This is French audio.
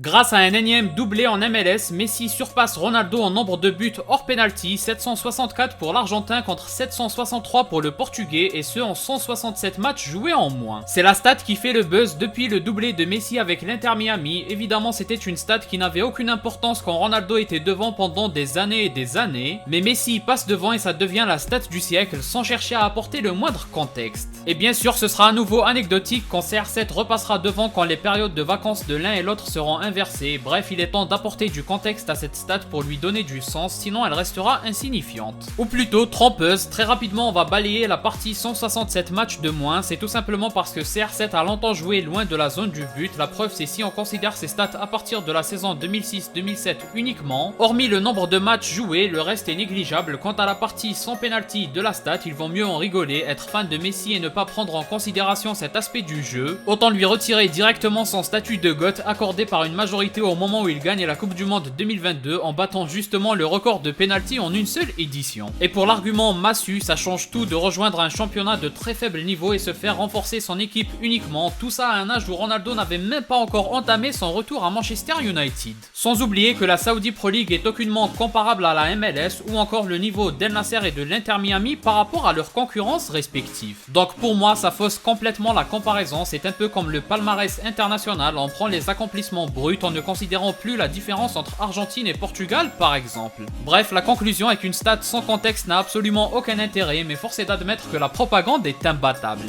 Grâce à un énième doublé en MLS, Messi surpasse Ronaldo en nombre de buts hors penalty, 764 pour l'Argentin contre 763 pour le Portugais, et ce en 167 matchs joués en moins. C'est la stat qui fait le buzz depuis le doublé de Messi avec l'Inter Miami. Évidemment, c'était une stat qui n'avait aucune importance quand Ronaldo était devant pendant des années et des années, mais Messi passe devant et ça devient la stat du siècle sans chercher à apporter le moindre contexte. Et bien sûr, ce sera à nouveau anecdotique quand CR7 repassera devant quand les périodes de vacances de l'un et l'autre seront inversées. Bref, il est temps d'apporter du contexte à cette stat pour lui donner du sens, sinon elle restera insignifiante. Ou plutôt trompeuse. Très rapidement, on va balayer la partie 167 matchs de moins. C'est tout simplement parce que CR7 a longtemps joué loin de la zone du but. La preuve, c'est si on considère ses stats à partir de la saison 2006-2007 uniquement. Hormis le nombre de matchs joués, le reste est négligeable. Quant à la partie sans penalty de la stat, il vaut mieux en rigoler. Être fan de Messi et ne pas prendre en considération cet aspect du jeu, autant lui retirer directement son statut de GOAT accordé par une majorité au moment où il gagne la Coupe du Monde 2022 en battant justement le record de penalty en une seule édition. Et pour l'argument massu, ça change tout de rejoindre un championnat de très faible niveau et se faire renforcer son équipe uniquement, tout ça à un âge où Ronaldo n'avait même pas encore entamé son retour à Manchester United. Sans oublier que la Saudi Pro League est aucunement comparable à la MLS ou encore le niveau d'El Nasser et de l'Inter Miami par rapport à leurs concurrences respectives. Donc pour moi, ça fausse complètement la comparaison. C'est un peu comme le palmarès international, on prend les accomplissements bruts en ne considérant plus la différence entre Argentine et Portugal par exemple. Bref, la conclusion est qu'une stat sans contexte n'a absolument aucun intérêt, mais force est d'admettre que la propagande est imbattable.